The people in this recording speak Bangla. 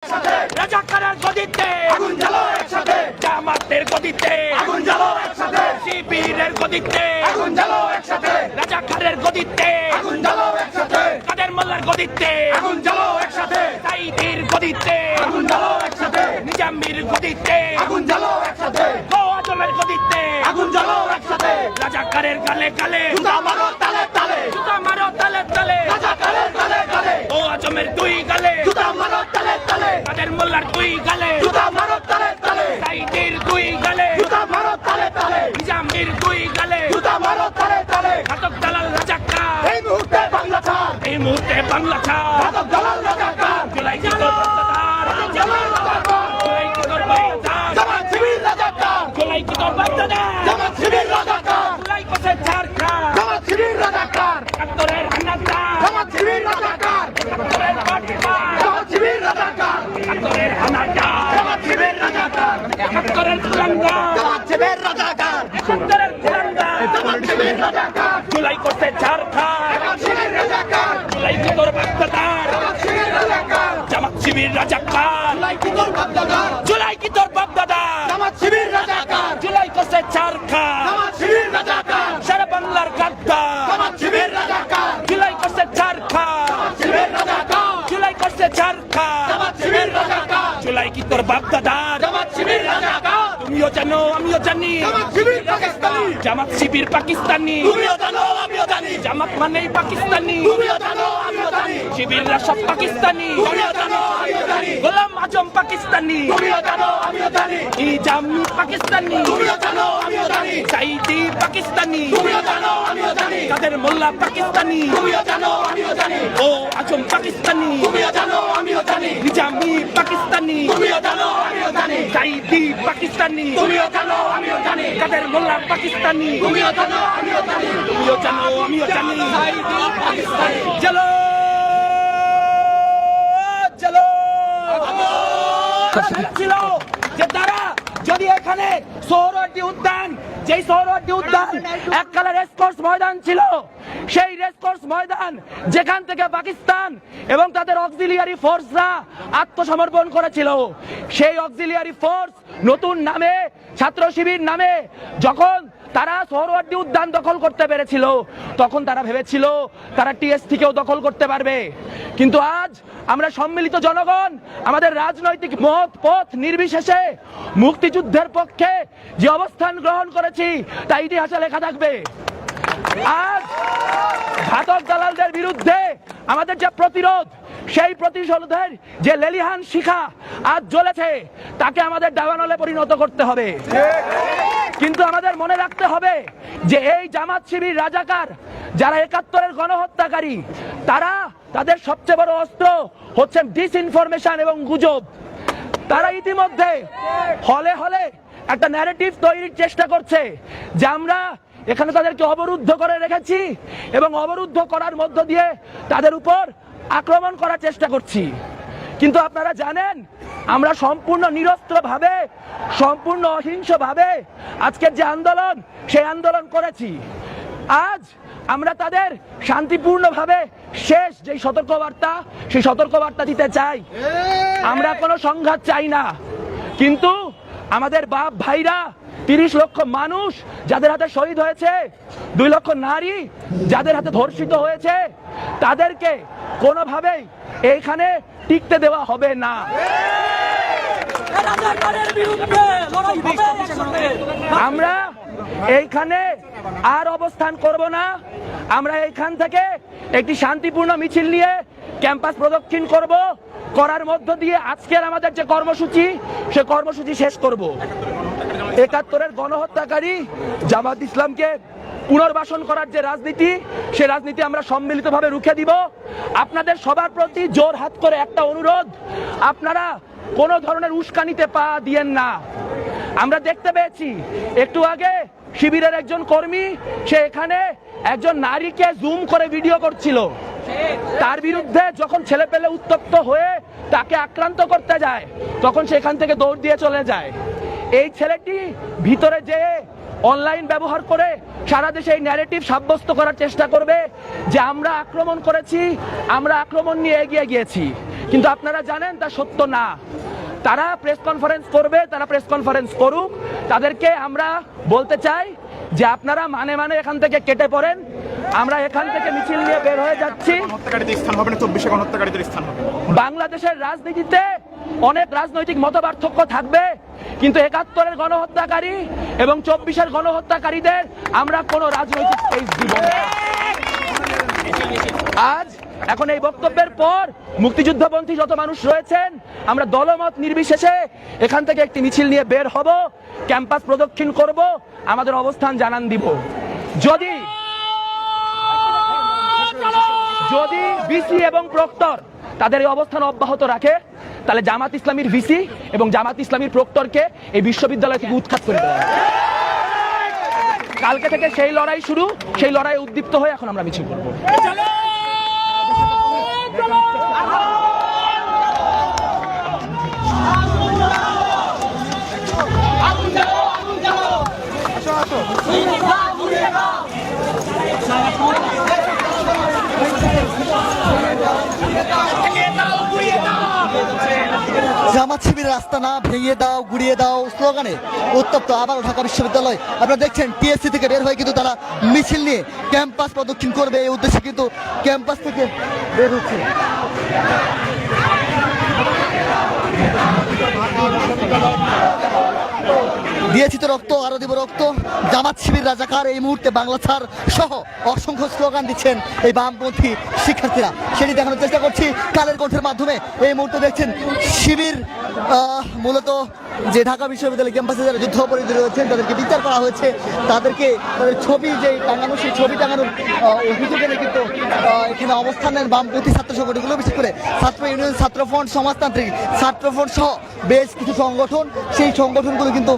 রাজাকারের গদিতে আগুন জ্বালো একসাথে, জামাতের গদিতে আগুন জ্বালো একসাথে, শিবিরের গদিতে আগুন জ্বালো একসাথে, রাজাকারের গদিতে আগুন জ্বালো একসাথে, কাদের মোল্লার গদিতে আগুন জ্বালো একসাথে, সাইদের গদিতে আগুন জ্বালো একসাথে, নিজামের গদিতে আগুন জ্বালো একসাথে, আজমের গদিতে আগুন জ্বালো একসাথে, রাজাকারের গালে গালে জুতা মারো তালে তালে, জুতা মারো তালে তালে রাজাকারের তালে তালে, আজমের দুই গালে জুতা মারো তালে তালে, কাদের মোল্লার দুই গালে জুতা মারো তালে তালে, সাইদের দুই গালে জুতা মারো তালে তালে, নিজামের দুই গালে জুতা মারো তালে তালে, ঘাতক দালাল রাজাকার এই মুহূর্তে বাংলা ছাড়, এই মুহূর্তে বাংলা ছাড় ঘাতক দালাল রাজাকার, জুলাই কি তোর বাগদাদার জামাত রাজাকার, জুলাই কি তোর বাগদাদার জামাত শিবির রাজাকার, জুলাই কি তোর বাগদাদার জামাত শিবির রাজাকার, জুলাই কোসে ঝাড়খণ্ড জামাত শিবির রাজাকার, একাত্তরের হানাদার জামাত শিবির রাজাকার, একাত্তরের বাটপার জামাত শিবির রাজাকার, একাত্তরের হানাদার জামাত শিবির রাজাকার, একাত্তরের কুলাঙ্গার জামাত শিবির রাজাকার, একাত্তরের কুলাঙ্গার জামাত শিবির রাজাকার, জুলাই কোসে ঝাড়খণ্ড জামাত শিবির রাজাকার, জুলাই কি তোর বাগদাদার জামাত শিবির রাজাকার, জামাত শিবির রাজাকার জুলাই কি তোর বাগদাদার, জুলাই কি তোর বাগদাদার জামাত শিবির রাজাকার, জুলাই কোসে ঝাড়খণ্ড জামাত শিবির রাজাকার, সারা বাংলার গাদ্দার জামাত শিবির রাজাকার, জুলাই কোসে ঝাড়খণ্ড জামাত শিবির রাজাকার, জুলাই কোসে ঝাড়খণ্ড জামাত শিবির রাজাকার, জুলাই কি তোর বাগদাদার জামাত শিবির রাজাকার, তুমিও জানো আমিও জানি জামাত শিবির পাকিস্তানি, জামাত শিবির পাকিস্তানি তুমিও জানো আমিও জানি, জামাত মানেই পাকিস্তানি তুমিও জানো আমিও জানি, শিবিররা সব পাকিস্তানি তুমিও জানো আমিও জানি, গোলাম আজম পাকিস্তানি তুমিও জানো আমিও জানি, নিজামি পাকিস্তানি তুমিও জানো আমিও জানি, সাইদি পাকিস্তানি তুমিও জানো আমিও জানি, কাদের মোল্লা পাকিস্তানি তুমিও জানো আমিও জানি, ও আজম পাকিস্তানি তুমিও জানো আমিও জানি, নিজামি পাকিস্তানি তুমিও জানো আমিও জানি, সাইদি পাকিস্তানি তুমিও জানো আমিও জানি, কাদের মোল্লা পাকিস্তানি তুমিও জানো আমিও জানি, তুমিও জানো আমিও জানি সাইদি পাকিস্তানি, চলো চলো ছিল যে তারা যদি এখানে সোহরাওয়ার্দী উদ্যান যেই সোহরাওয়ার্দী উদ্যান এককালে রেসকোর্স ময়দান ছিল সেই রেসকোর্স ময়দান যেখান থেকে পাকিস্তান এবং তাদের অক্সিলিয়ারি ফোর্সরা আত্মসমর্পণ করেছিল সেই অক্সিলিয়ারি ফোর্স নতুন নামে ছাত্র শিবির নামে যখন তারা সোহরাওয়ার্দী উদ্যান দখল করতে পেরেছিল তখন তারা ভেবেছিল তারা টিএসসিকেও দখল করতে পারবে কিন্তু আজ আমরা সম্মিলিত জনগণ আমাদের রাজনৈতিক মত পথ নির্বিশেষে মুক্তিযুদ্ধের পক্ষে যে অবস্থান গ্রহণ করেছি তা ইতিহাসে লেখা থাকবে আজ ঘাতক দালালদের বিরুদ্ধে আমাদের যে প্রতিরোধ সেই প্রতিশোধের যে লেলিহান শিখা আজ জ্বলেছে তাকে আমাদের দাবানলে পরিণত করতে হবে কিন্তু আমাদের মনে রাখতে হবে যে এই জামাত শিবির রাজাকার যারা একাত্তরের গণহত্যাকারী তারা তাদের সবচেয়ে বড় অস্ত্র হচ্ছে ডিসইনফরমেশন এবং গুজব তারা ইতিমধ্যে হলে হলে একটা ন্যারেটিভ তৈরির চেষ্টা করছে যে আমরা এখানে তাদেরকে অবরুদ্ধ করে রেখেছি এবং অবরুদ্ধ করার মধ্য দিয়ে তাদের উপর আক্রমণ করার চেষ্টা করছি কিন্তু আপনারা জানেন আমরা সম্পূর্ণ নিরস্ত্রভাবে সম্পূর্ণ অহিংসভাবে আজকের যে আন্দোলন সেই আন্দোলন করেছি আজ আমরা তাদের শান্তিপূর্ণভাবে শেষ যে সতর্কবার্তা সেই সতর্কবার্তা দিতে চাই আমরা কোনো সংঘাত চাই না কিন্তু আমাদের বাপ ভাইরা 30 লক্ষ মানুষ যাদের হাতে শহীদ হয়েছে 2 লক্ষ নারী যাদের হাতে ধর্ষিত হয়েছে তাদেরকে কোনোভাবেই এইখানে টিকতে দেওয়া হবে না আমরা এইখানে আর অবস্থান করব না আমরা এইখান থেকে একটি শান্তিপূর্ণ মিছিল নিয়ে ক্যাম্পাস প্রদক্ষিণ করব করার মধ্য দিয়ে আজকের আমাদের যে কর্মসূচি সে কর্মসূচি শেষ করব একাত্তরের গণহত্যাকারী জামাত ইসলামকে পুনর্বাসন করার যে রাজনীতি সে রাজনীতি আমরা সম্মিলিতভাবে রুখে দিব আপনাদের সবার প্রতি জোর হাত করে একটা অনুরোধ আপনারা কোনো ধরনের উস্কানিতে পা দিয়েন না আমরা দেখতে পেয়েছি একটু আগে শিবিরের একজন কর্মী সে এখানে একজন নারীকে জুম করে ভিডিও করছিল তার বিরুদ্ধে যখন ছেলেপেলে উত্তপ্ত হয়ে তাকে আক্রান্ত করতে যায় তখন সেখান থেকে দৌড় দিয়ে চলে যায় এই ছেলেটি ভিতরে যে অনলাইন ব্যবহার করে সারা দেশে এই ন্যারেটিভ সাব্যস্ত করার চেষ্টা করবে যে আমরা আক্রমণ করেছি আমরা আক্রমণ নিয়ে এগিয়ে গিয়েছি কিন্তু আপনারা জানেন তা সত্য না। তারা প্রেস কনফারেন্স করবে, তারা প্রেস কনফারেন্স করুক। তাদেরকে আমরা বলতে চাই যে আপনারা মানে এখান থেকে কেটে পড়েন। আমরা এখান থেকে মিছিল নিয়ে বের হয়ে যাচ্ছি। বাংলাদেশের রাজনীতিতে অনেক রাজনৈতিক মতপার্থক্য থাকবে, কিন্তু ৭১-এর গণহত্যাকারী এবং ২৪-এর গণহত্যাকারীদের আমরা কোনো রাজনৈতিক স্পেস দিব না। আজ এখন এই বক্তব্যের পর মুক্তিযুদ্ধপন্থী যত মানুষ রয়েছেন, আমরা দলমত নির্বিশেষে এখান থেকে একটি মিছিল নিয়ে বের হব, ক্যাম্পাস প্রদক্ষিণ করব, আমাদের অবস্থান জানান দিব। যদি ভিসি এবং প্রক্টর তাদের এই অবস্থান অব্যাহত রাখে, তাহলে জামাত ইসলামীর ভিসি এবং জামাত ইসলামীর প্রক্টরকে এই বিশ্ববিদ্যালয় থেকে উৎখাত করে দেওয়া হবে। কালকে থেকে সেই লড়াই শুরু, সেই লড়াই উদ্দীপ্ত হয়ে এখন আমরা মিছিল করব। জামাত শিবিরের রাস্তা না ভেঙে দাও, গুড়িয়ে দাও স্লোগানে উত্তপ্ত আবারও ঢাকা বিশ্ববিদ্যালয়। আপনারা দেখছেন টিএসসি থেকে বের হয়ে কিন্তু তারা মিছিল নিয়ে ক্যাম্পাস প্রদক্ষিণ করবে, এই উদ্দেশ্যে কিন্তু ক্যাম্পাস থেকে বের হচ্ছে। দিয়েছি তো রক্ত, আরো দিব রক্ত, জামাত শিবির রাজাকার, এই মুহূর্তে বাংলা ছাড় সহ অসংখ্য স্লোগান দিচ্ছেন এই বামপন্থী শিক্ষার্থীরা। সেটি দেখানোর চেষ্টা করছি কালের কণ্ঠের মাধ্যমে। এই মুহূর্তে দেখছেন শিবির মূলত যে ঢাকা বিশ্ববিদ্যালয় ক্যাম্পাসে যারা যুদ্ধ অপরাধী রয়েছেন তাদেরকে বিচার করা হয়েছে, তাদেরকে তাদের ছবি যে টাঙানো, সেই ছবি টাঙানোর অভিযোগে কিন্তু এখানে অবস্থানের বামপন্থী ছাত্র সংগঠনগুলো, বিশেষ করে ছাত্র ইউনিয়ন, ছাত্রফ্রন্ট, সমাজতান্ত্রিক ছাত্রফ্রন্ট সহ বেশ কিছু সংগঠন, সেই সংগঠনগুলো কিন্তু